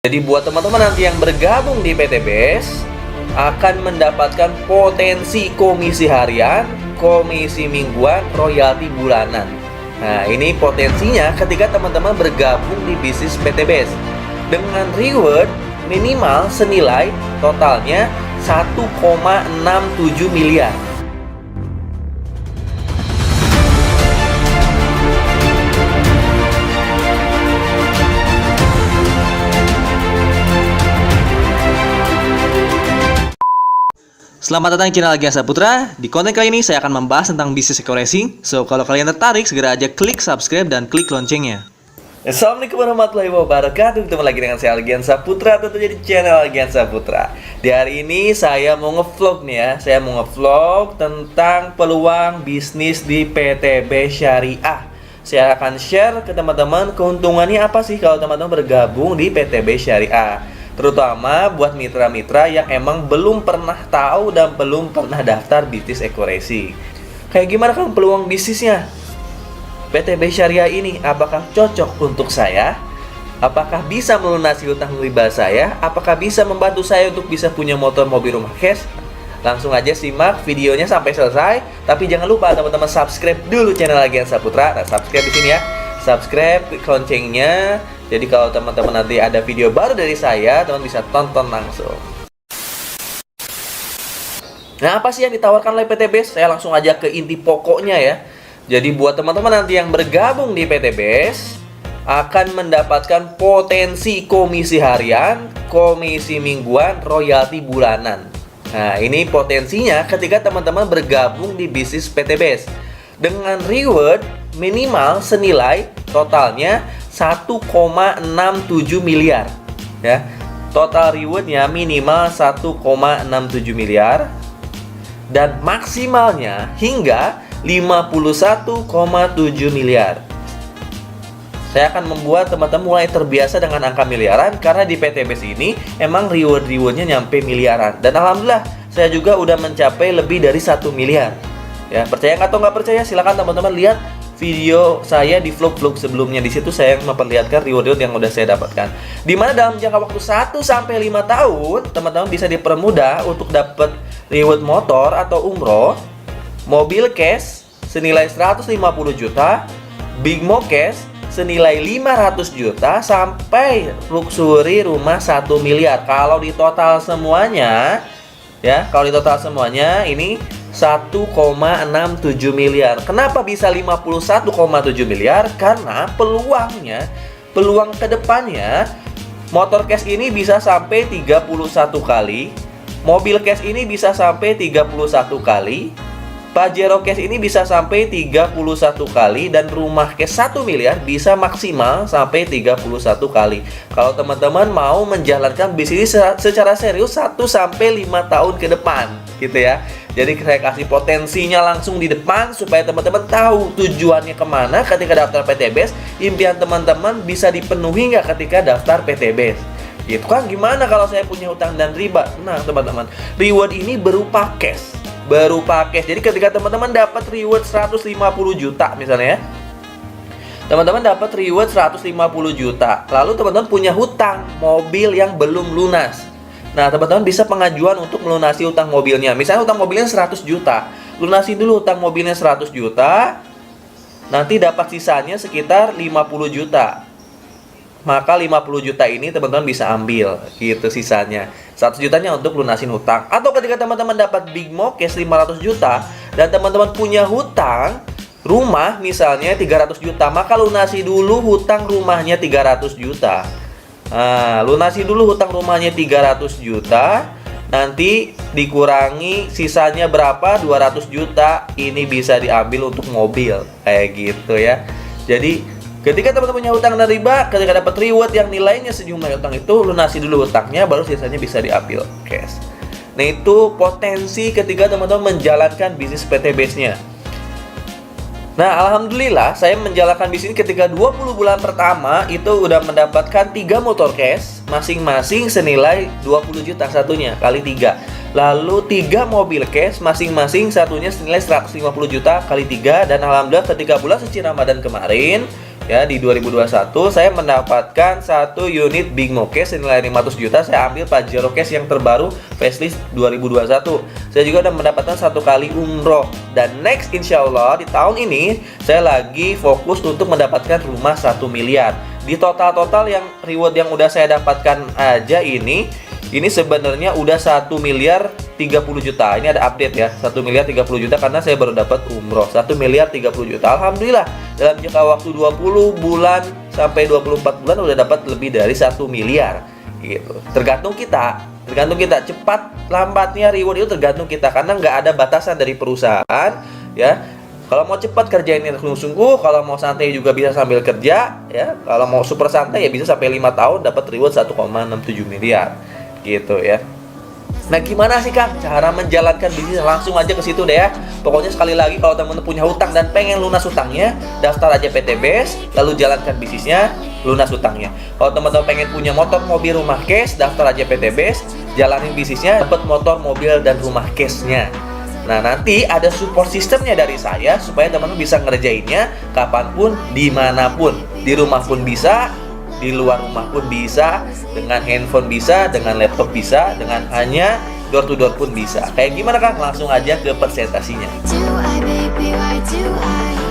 Jadi buat teman-teman nanti yang bergabung di PT BES akan mendapatkan potensi komisi harian, komisi mingguan, royalti bulanan. Nah, ini potensinya ketika teman-teman bergabung di bisnis PT BES dengan reward minimal senilai totalnya 1,67 miliar. Selamat datang di channel Algiansa Putra. Di konten kali ini saya akan membahas tentang bisnis eco-racing. So, kalau kalian tertarik, segera aja klik subscribe dan klik loncengnya. Assalamualaikum warahmatullahi wabarakatuh. Ketemu lagi dengan saya Algiansa Putra, tentunya di channel Algiansa Putra. Di hari ini saya mau ngevlog nih ya. Saya mau ngevlog tentang peluang bisnis di PTB Syariah. Saya akan share ke teman-teman keuntungannya apa sih kalau teman-teman bergabung di PTB Syariah. Terutama buat mitra-mitra yang emang belum pernah tahu dan belum pernah daftar bisnis eco-racing. Kayak gimana kan peluang bisnisnya? PTB Syariah ini apakah cocok untuk saya? Apakah bisa melunasi hutang riba saya? Apakah bisa membantu saya untuk bisa punya motor, mobil, rumah cash? Langsung aja simak videonya sampai selesai. Tapi jangan lupa teman-teman subscribe dulu channel Algiansa Putra. Nah, subscribe di sini ya. Subscribe, klik loncengnya. Jadi kalau teman-teman nanti ada video baru dari saya, teman bisa tonton langsung. Nah, apa sih yang ditawarkan oleh PT BES? Saya langsung aja ke inti pokoknya ya. Jadi buat teman-teman nanti yang bergabung di PT BES akan mendapatkan potensi komisi harian, komisi mingguan, royalti bulanan. Nah, ini potensinya ketika teman-teman bergabung di bisnis PT BES dengan reward minimal senilai totalnya 1,67 miliar ya. Total rewardnya minimal 1,67 miliar dan maksimalnya hingga 51,7 miliar. Saya akan membuat teman-teman mulai terbiasa dengan angka miliaran karena di PT BES ini emang rewardnya nyampe miliaran. Dan alhamdulillah saya juga udah mencapai lebih dari 1 miliar. Ya, percaya atau nggak percaya silakan teman-teman lihat video saya di vlog-vlog sebelumnya. Di situ saya memperlihatkan reward yang udah saya dapatkan. Dimana dalam jangka waktu 1 sampai 5 tahun teman-teman bisa dipermudah untuk dapat reward motor atau umroh, mobil cash senilai 150 juta, big mo cash senilai 500 juta sampai luxury rumah 1 miliar. Kalau di total semuanya ya, kalau di total semuanya ini 1,67 miliar. Kenapa bisa 51,7 miliar? Karena peluang kedepannya motor cash ini bisa sampai 31 kali, mobil cash ini bisa sampai 31 kali, Pajero cash ini bisa sampai 31 kali, dan rumah cash 1 miliar bisa maksimal sampai 31 kali. Kalau teman-teman mau menjalankan bisnis secara serius 1 sampai 5 tahun ke depan gitu ya. Jadi saya kasih potensinya langsung di depan supaya teman-teman tahu tujuannya kemana ketika daftar PT BES. Impian teman-teman bisa dipenuhi nggak ketika daftar PT BES? Gitu kan, gimana kalau saya punya hutang dan riba? Nah teman-teman, reward ini berupa cash. Jadi ketika teman-teman dapat reward 150 juta misalnya ya, teman-teman dapat reward 150 juta, lalu teman-teman punya hutang mobil yang belum lunas. Nah, teman-teman bisa pengajuan untuk melunasi hutang mobilnya. Misalnya hutang mobilnya 100 juta. Lunasi dulu hutang mobilnya 100 juta. Nanti dapat sisanya sekitar 50 juta. Maka 50 juta ini teman-teman bisa ambil gitu sisanya. 100 jutanya untuk lunasin hutang. Atau ketika teman-teman dapat big mo cash 500 juta dan teman-teman punya hutang rumah misalnya 300 juta, maka lunasi dulu hutang rumahnya 300 juta. Nah, lunasi dulu hutang rumahnya 300 juta, nanti dikurangi sisanya berapa? 200 juta. Ini bisa diambil untuk mobil kayak gitu ya. Jadi ketika teman-teman punya hutang dan riba, ketika dapat reward yang nilainya sejumlah hutang itu, lunasi dulu hutangnya, baru sisanya bisa diambil cash. Nah, itu potensi ketika teman-teman menjalankan bisnis PT BES-nya. Nah, alhamdulillah saya menjalankan bisnis ketika 20 bulan pertama itu udah mendapatkan 3 motor cash, masing-masing senilai 20 juta satunya, kali 3. Lalu 3 mobil cash, masing-masing satunya senilai 150 juta kali 3. Dan alhamdulillah ketika bulan suci Ramadan kemarin, Ya, di 2021 saya mendapatkan satu unit Bingmo case senilai 500 juta. Saya ambil Pajero case yang terbaru facelift 2021. Saya juga udah mendapatkan satu kali umroh. Dan next insya Allah di tahun ini saya lagi fokus untuk mendapatkan rumah 1 miliar. Di total yang reward yang udah saya dapatkan aja ini sebenarnya udah 1 miliar 30 juta. Ini ada update ya, 1 miliar 30 juta karena saya baru dapat umroh. 1 miliar 30 juta. Alhamdulillah dalam jangka waktu 20 bulan sampai 24 bulan udah dapat lebih dari 1 miliar gitu. Tergantung kita cepat lambatnya reward itu tergantung kita karena nggak ada batasan dari perusahaan ya. Kalau mau cepat kerjain ini sungguh-sungguh, kalau mau santai juga bisa sambil kerja ya. Kalau mau super santai ya bisa sampai 5 tahun dapat reward 1,67 miliar. Gitu ya. Nah, gimana sih Kang cara menjalankan bisnis? Langsung aja ke situ deh ya. Pokoknya sekali lagi kalau teman-teman punya hutang dan pengen lunas hutangnya, daftar aja PTBS, lalu jalankan bisnisnya, lunas hutangnya. Kalau teman-teman pengen punya motor, mobil, rumah cash, daftar aja PTBS, jalanin bisnisnya, dapat motor, mobil dan rumah cashnya. Nah, nanti ada support sistemnya dari saya supaya teman-teman bisa ngerjainnya kapanpun, dimanapun, di rumah pun bisa, di luar rumah pun bisa, dengan handphone bisa, dengan laptop bisa, dengan hanya door to door pun bisa. Kayak gimana Kang? Langsung aja ke presentasinya. Do I, baby, why do I?